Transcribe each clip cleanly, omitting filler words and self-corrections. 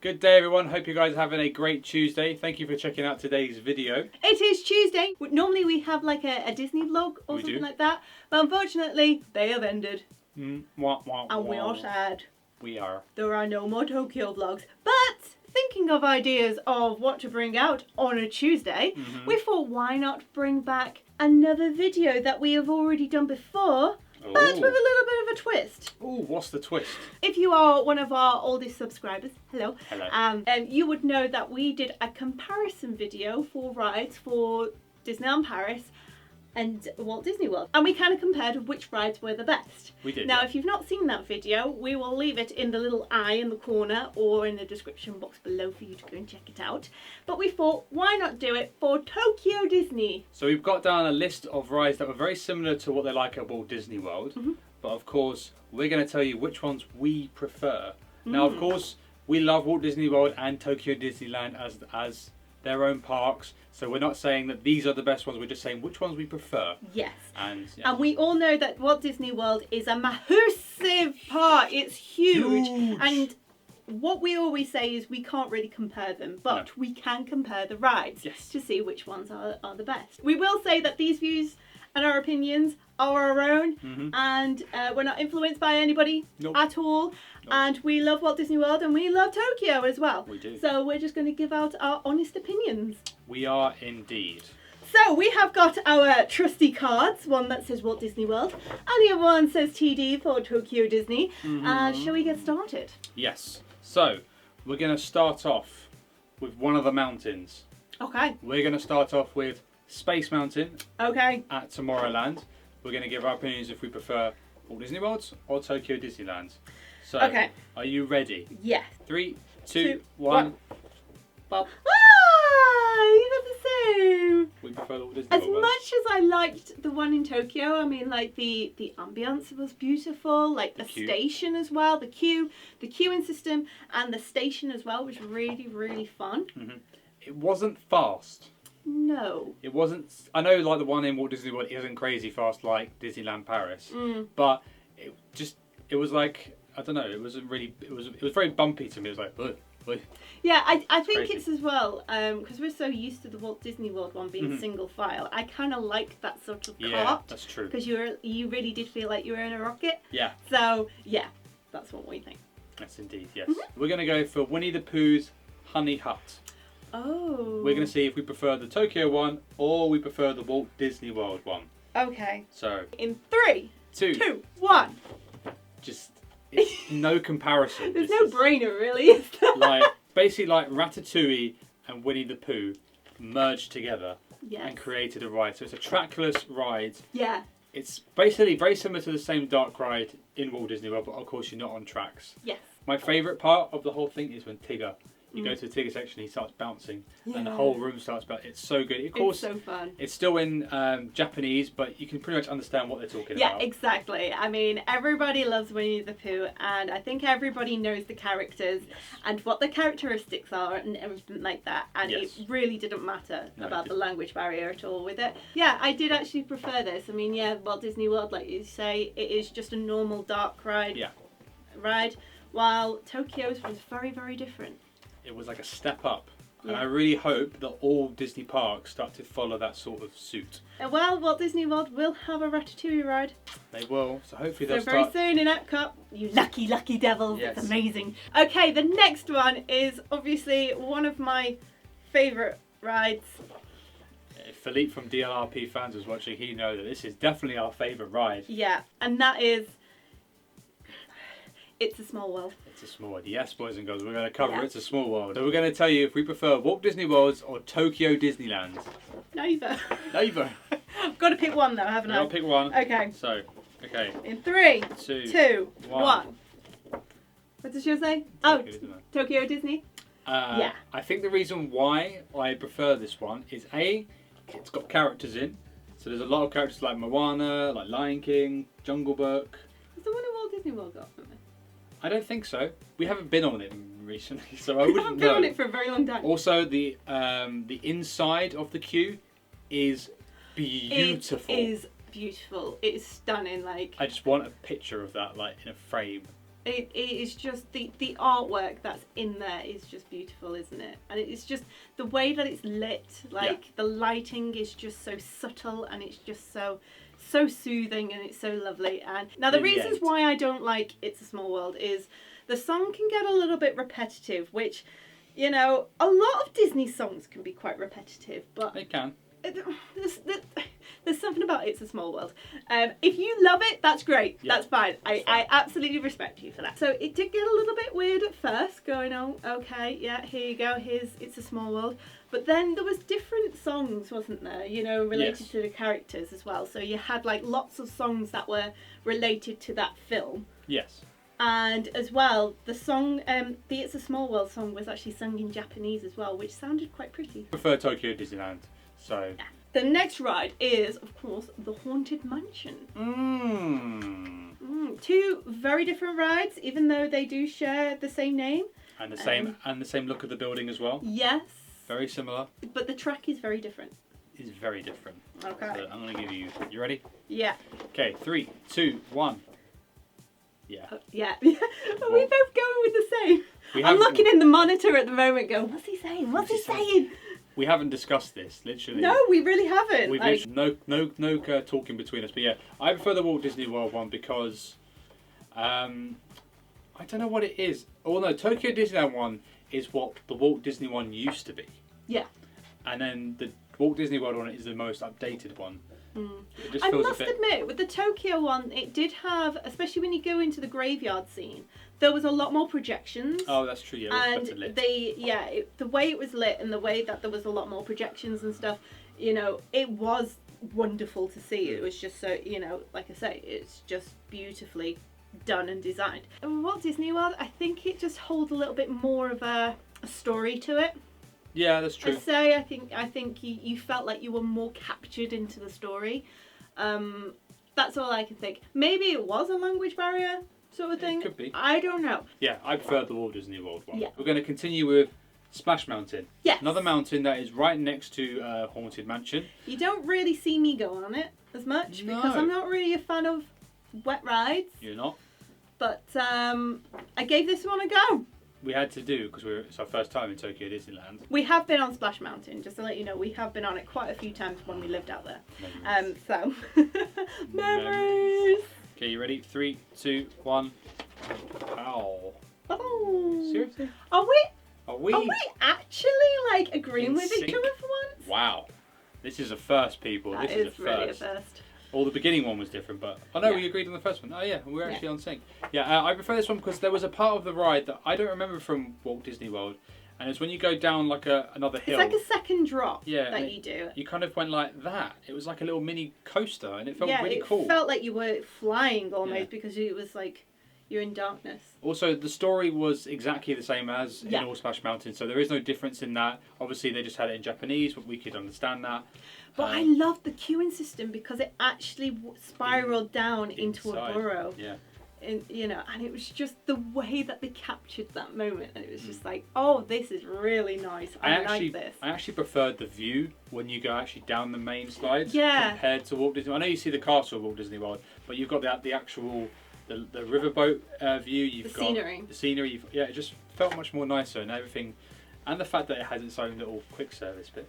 Good day everyone, hope you guys are having a great Tuesday. Thank you for checking out today's video. It is Tuesday. Normally we have like a Disney vlog or something like that, but unfortunately they have ended. And we are sad. We are. There are no more Tokyo vlogs. But thinking of ideas of what to bring out on a Tuesday, we thought why not bring back another video that we have already done before, but with a little bit of a twist. Oh, what's the twist? If you are one of our oldest subscribers, hello. Hello. You would know that we did a comparison video for rides for Disneyland Paris and Walt Disney World. And we kind of compared which rides were the best. We did. Now, if you've not seen that video, we will leave it in the little eye in the corner or in the description box below for you to go and check it out. But we thought, why not do it for Tokyo Disney? So we've got down a list of rides that were very similar to what they like at Walt Disney World. But of course, we're going to tell you which ones we prefer. Now, of course, we love Walt Disney World and Tokyo Disneyland as their own parks. So we're not saying that these are the best ones, we're just saying which ones we prefer. Yes. And we all know that Walt Disney World is a massive park. It's huge. And what we always say is we can't really compare them, but we can compare the rides to see which ones are the best. We will say that these views and our opinions are our own, and we're not influenced by anybody at all. And we love Walt Disney World and we love Tokyo as well. We do. So we're just going to give out our honest opinions. We are indeed. So we have got our trusty cards, one that says Walt Disney World and the other one says TD for Tokyo Disney. Shall we get started? Yes. So we're going to start off with one of the mountains. Okay. We're going to start off with Space Mountain. Okay. At Tomorrowland. We're going to give our opinions if we prefer Walt Disney World or Tokyo Disneyland. So, are you ready? Yes. 3, 2, 1. Bob. You got the same. We prefer the Walt Disney As World. much as I liked the one in Tokyo, I mean, like the ambience was beautiful, like the station as well, the queuing system, and the station as well was really, really fun. It wasn't fast. No. It wasn't. I know, like the one in Walt Disney World isn't crazy fast like Disneyland Paris, but it was like, I don't know. It wasn't really. It was very bumpy to me. It was like, ugh. Yeah, I think it's as well because we're so used to the Walt Disney World one being single file. I kind of like that sort of cart. Yeah, that's true. Because you really did feel like you were in a rocket. Yeah. So yeah, that's what we think. Yes, indeed. Yes. We're gonna go for Winnie the Pooh's Honey Hut. Oh. We're gonna see if we prefer the Tokyo one or we prefer the Walt Disney World one. Okay. So. In 3, 2, 1. Just. It's no comparison. There's no brainer, really, is there? Like basically, like Ratatouille and Winnie the Pooh merged together and created a ride. So it's a trackless ride. Yeah. It's basically very similar to the same dark ride in Walt Disney World, but of course you're not on tracks. Yes. My favourite part of the whole thing is when Tigger. You go to the Tigger section, he starts bouncing, and the whole room starts bouncing. It's so good. Of course, it's so fun. It's still in Japanese, but you can pretty much understand what they're talking about. Yeah, exactly. I mean, everybody loves Winnie the Pooh, and I think everybody knows the characters and what the characteristics are and everything like that. And it really didn't matter about the language barrier at all with it. Yeah, I did actually prefer this. I mean, yeah, Walt Disney World, like you say, it is just a normal dark ride. Yeah. While Tokyo's was very, very different. It was like a step up, and I really hope that all Disney parks start to follow that sort of suit. Well, Walt Disney World will have a Ratatouille ride. They will, so hopefully they'll very soon in Epcot. You lucky, lucky devils, it's amazing. Okay, the next one is obviously one of my favourite rides. If Philippe from DLRP fans was watching, he knows that this is definitely our favourite ride. Yeah, and that is It's a Small World. It's a Small World. Yes, boys and girls, we're going to cover It's a Small World. So we're going to tell you if we prefer Walt Disney World or Tokyo Disneyland. Neither. Neither. I've got to pick one though, haven't I? I'll pick one. Okay. So, okay. In 3, 2, 1. What does yours say? Tokyo Disney? Yeah. I think the reason why I prefer this one is it's got characters in. So there's a lot of characters like Moana, like Lion King, Jungle Book. Has the one at Walt Disney World got something? I don't think so. We haven't been on it recently, so I wouldn't know. We haven't been on it for a very long time. Also, the inside of the queue is beautiful. It is beautiful. It is stunning. Like, I just want a picture of that, like in a frame. It is just the artwork that's in there is just beautiful, isn't it? And it's just the way that it's lit, like the lighting is just so subtle and it's just so soothing and it's so lovely. And now the reasons why I don't like It's a Small World is the song can get a little bit repetitive, which, you know, a lot of Disney songs can be quite repetitive, but they can. There's something about It's a Small World. If you love it, that's great. That's fine. I absolutely respect you for that. So it did get a little bit weird at first, going, oh, okay, yeah, here you go, here's It's a Small World. But then there was different songs, wasn't there, you know, related to the characters as well. So you had like lots of songs that were related to that film. Yes. And as well, the song, the It's a Small World song was actually sung in Japanese as well, which sounded quite pretty. I prefer Tokyo Disneyland, so... Yeah. The next ride is, of course, the Haunted Mansion. Two very different rides, even though they do share the same name. And the same look of the building as well. Yes. Very similar. But the track is very different. It's very different. Okay. So I'm going to give you... You ready? Yeah. Okay, 3, 2, 1. Yeah. Yeah. Are we both going with the same? I'm looking in the monitor at the moment going, what's he saying? What's he saying? We haven't discussed this, literally. No, we really haven't. We've no talking between us. But yeah, I prefer the Walt Disney World one because I don't know what it is. Oh no, Tokyo Disneyland one is what the Walt Disney one used to be. Yeah. And then the Walt Disney World one is the most updated one. It just I feels must admit, with the Tokyo one, it did have, especially when you go into the graveyard scene, there was a lot more projections. Oh, that's true. Yeah, it was better lit. The way it was lit and the way that there was a lot more projections and stuff, you know, it was wonderful to see. It was just so, you know, like I say, it's just beautifully done and designed. And Walt Disney World, I think it just holds a little bit more of a story to it. Yeah, that's true. I'd say I think you felt like you were more captured into the story. That's all I can think. Maybe it was a language barrier sort of thing. It could be. I don't know. Yeah, I prefer the Walt Disney World one. Yeah. We're going to continue with Splash Mountain. Yes. Another mountain that is right next to Haunted Mansion. You don't really see me go on it as much because I'm not really a fan of wet rides. You're not? But I gave this one a go. We had to do because it's our first time in Tokyo Disneyland. We have been on Splash Mountain, just to let you know. We have been on it quite a few times when we lived out there. Memories. Okay, you ready? 3, 2, 1. Ow. Oh. Seriously? Are we Are we actually like agreeing with each other for once? Wow. This is a first, people. That this is really a first. Well, the beginning one was different, but I know we agreed on the first one. Oh yeah, we're actually on sync. Yeah, I prefer this one because there was a part of the ride that I don't remember from Walt Disney World, and it's when you go down like another hill. It's like a second drop that you do. You kind of went like that. It was like a little mini coaster, and it felt really cool. It felt like you were flying almost because it was like you're in darkness. Also, the story was exactly the same as in All Splash Mountain, so there is no difference in that. Obviously, they just had it in Japanese, but we could understand that. But I loved the queuing system because it actually spiraled down into a burrow. Yeah. And, you know, and it was just the way that they captured that moment, and it was just like, oh, this is really nice. I like this. I actually preferred the view when you go actually down the main slides compared to Walt Disney. I know you see the castle of Walt Disney World, but you've got the actual the riverboat view. You've got the scenery. It just felt much more nicer and everything, and the fact that it has its own little quick service bit.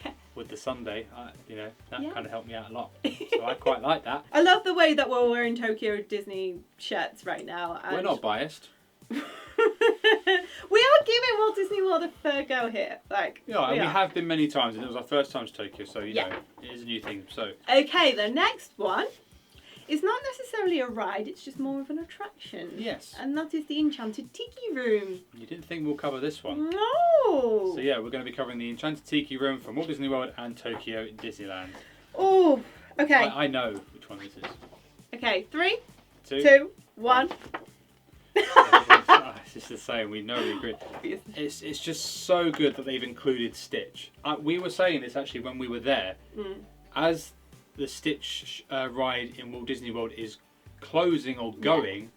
Yeah. With the Sunday, that kind of helped me out a lot. So I quite like that. I love the way that we're wearing Tokyo Disney shirts right now. And we're not biased. We are giving Walt Disney World a fair go here. We have been many times, and it was our first time to Tokyo, so you know, it is a new thing. So okay, the next one is not necessarily a ride, it's just more of an attraction. Yes. And that is the Enchanted Tiki Room. You didn't think we'll cover this one? No! So yeah, we're going to be covering the Enchanted Tiki Room from Walt Disney World and Tokyo Disneyland. Oh, okay. I know which one this is. Okay, 3, 2, 2 1. It's just the same, we know we agree. It's just so good that they've included Stitch. We were saying this actually when we were there. As the Stitch ride in Walt Disney World is closing or going,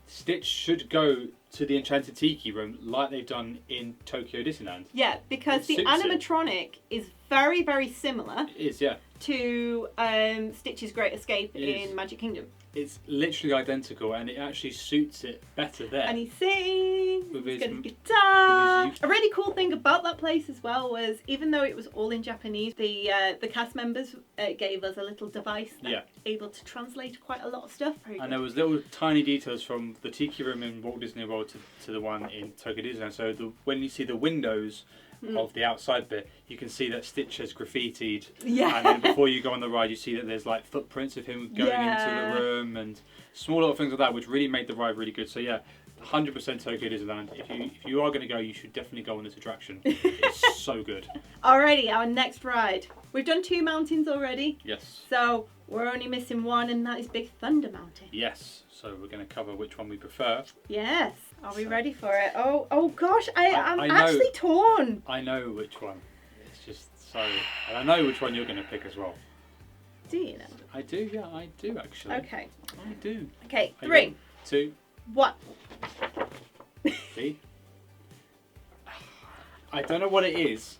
Stitch should go to the Enchanted Tiki Room like they've done in Tokyo Disneyland. Yeah, because the animatronic is very, very similar to Stitch's Great Escape in Magic Kingdom. it's literally identical, and it actually suits it better there. And he sings With he's his got his guitar. with his A really cool thing about that place as well was, even though it was all in Japanese, the cast members gave us a little device that able to translate quite a lot of stuff. And there was little tiny details from the Tiki room in Walt Disney World to the one in Tokyo Disneyland. So when you see the windows of the outside bit, you can see that Stitch has graffitied. Yeah. And then before you go on the ride, you see that there's like footprints of him going into the room and small little things like that, which really made the ride really good. So yeah, 100% Tokyo Disneyland. If you are going to go, you should definitely go on this attraction. It's so good. Alrighty, our next ride. We've done 2 mountains already. Yes. So we're only missing one, and that is Big Thunder Mountain. Yes. So we're going to cover which one we prefer. Yes. Are we ready for it? Oh gosh, I'm I know, actually torn. I know which one. It's just so... And I know which one you're going to pick as well. Do you know? I do, yeah, I do actually. Okay. I do. Okay, 3, 2, 1. See? I don't know what it is,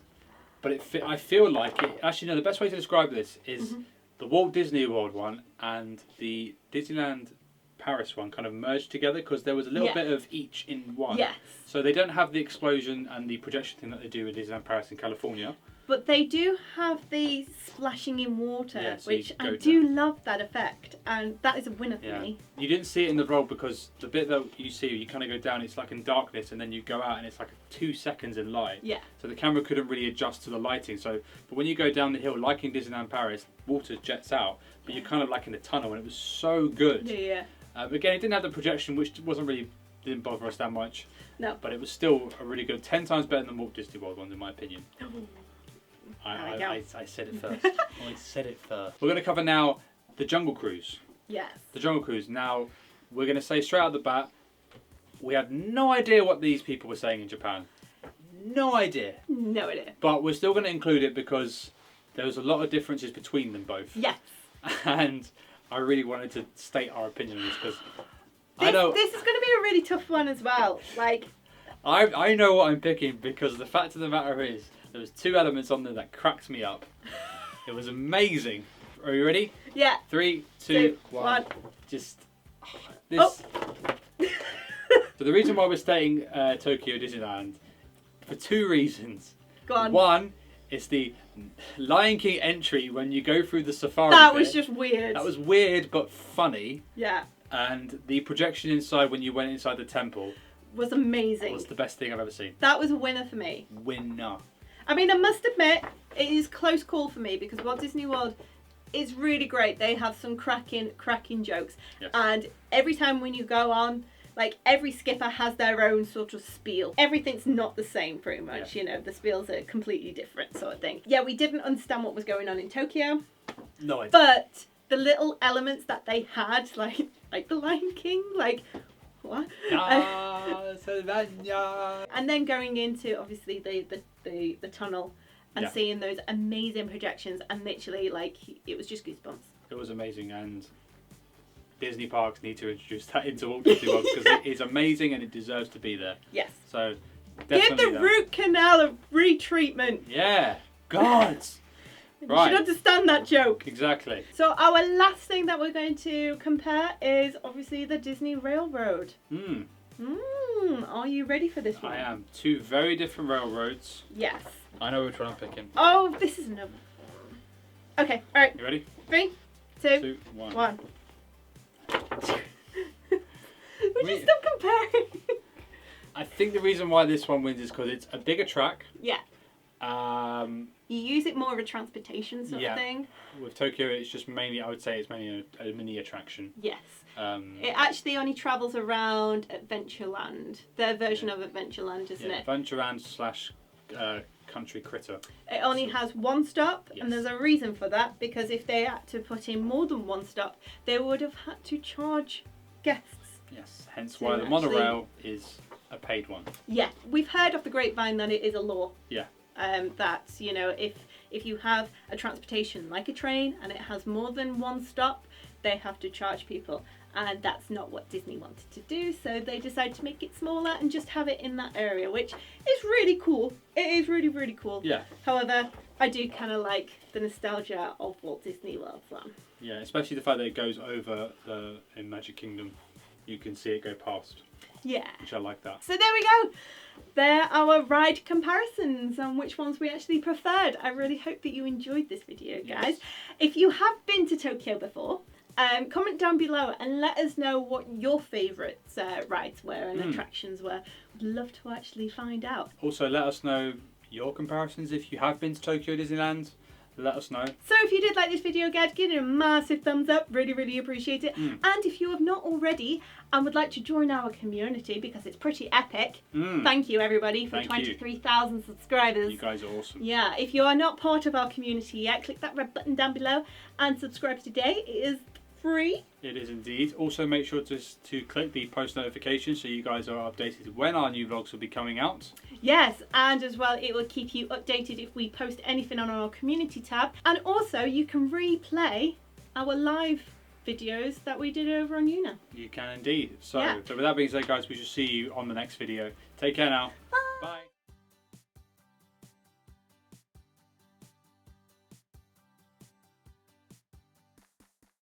but I feel like it... Actually, no, the best way to describe this is the Walt Disney World one and the Disneyland Paris one kind of merged together, because there was a little bit of each in one. Yes. So they don't have the explosion and the projection thing that they do with Disneyland Paris in California. But they do have the splashing in water, So which I do love that effect, and that is a winner for me. You didn't see it in the vlog because the bit that you see, you kind of go down, it's like in darkness, and then you go out and it's like 2 seconds in light. Yeah. So the camera couldn't really adjust to the lighting. So, but when you go down the hill, like in Disneyland Paris, water jets out, but you're kind of like in a tunnel, and it was so good. Yeah. But again, it didn't have the projection, which didn't bother us that much. No. But it was still a really good, 10 times better than the Walt Disney World one, in my opinion. I said it first. I said it first. We're going to cover now the Jungle Cruise. Yes. The Jungle Cruise. Now, we're going to say straight out the bat, we had no idea what these people were saying in Japan. No idea. No idea. But we're still going to include it because there was a lot of differences between them both. Yes. And I really wanted to state our opinion on this because this is going to be a really tough one as well. Like, I know what I'm picking, because the fact of the matter is there was 2 elements on there that cracked me up. It was amazing. Are you ready? Yeah. 3, 2, 1. Just this. Oh. So the reason why we're stating Tokyo Disneyland, for 2 reasons. Go on. One, it's the Lion King entry when you go through the safari. That was just weird. That was weird but funny. Yeah. And the projection inside when you went inside the temple was amazing. was the best thing I've ever seen. That was a winner for me. Winner. I mean, I must admit, it is close call for me, because Walt Disney World is really great. They have some cracking jokes. Yes. And every time when you go on, like, every skipper has their own sort of spiel. Everything's not the same, pretty much. Yeah. You know, the spiels are completely different, sort of thing. Yeah, we didn't understand what was going on in Tokyo. No idea. But the little elements that they had, like the Lion King, like, what? And then going into, obviously, the tunnel and seeing those amazing projections, and literally, like, it was just goosebumps. It was amazing, and Disney parks need to introduce that into Walt Disney World, because it is amazing and it deserves to be there. Yes. So give the root canal a retreatment. Yeah. God. You should understand that joke. Exactly. So our last thing that we're going to compare is obviously the Disney Railroad. Are you ready for this one? I am. 2 very different railroads. Yes. I know which one I'm picking. Oh, this is another. Okay, alright. You ready? 3, 2, 1. Would you stop comparing? I think the reason why this one wins is because it's a bigger track. Yeah. You use it more of a transportation sort of thing. With Tokyo, it's just mainly, I would say it's mainly a mini attraction. Yes. It actually only travels around Adventureland. Their version of Adventureland, isn't it? Adventureland / Country Critter. It only has 1 stop, and there's a reason for that, because if they had to put in more than 1 stop, they would have had to charge guests. Yes, hence why the monorail is a paid one. Yeah, we've heard of the grapevine that it is a law. Yeah. That, you know, if you have a transportation like a train and it has more than 1 stop, they have to charge people. And that's not what Disney wanted to do, so they decided to make it smaller and just have it in that area, which is really cool. It is really, really cool. Yeah. However, I do kind of like the nostalgia of Walt Disney World one. Yeah, especially the fact that it goes over in Magic Kingdom. You can see it go past. Yeah. Which I like that. So there we go. There are our ride comparisons on which ones we actually preferred. I really hope that you enjoyed this video, guys. Yes. If you have been to Tokyo before, comment down below and let us know what your favourite rides were and attractions were. We'd love to actually find out. Also, let us know your comparisons if you have been to Tokyo Disneyland. Let us know. So if you did like this video, guys, give it a massive thumbs up. Really, really appreciate it. And if you have not already and would like to join our community because it's pretty epic, thank you everybody for 23,000 subscribers. You guys are awesome. Yeah, if you are not part of our community yet, click that red button down below and subscribe today. It is free. It is indeed. Also make sure to click the post notifications so you guys are updated when our new vlogs will be coming out. Yes, and as well it will keep you updated if we post anything on our community tab. And also you can replay our live videos that we did over on Una. You can indeed. So with that being said, guys, we shall see you on the next video. Take care now.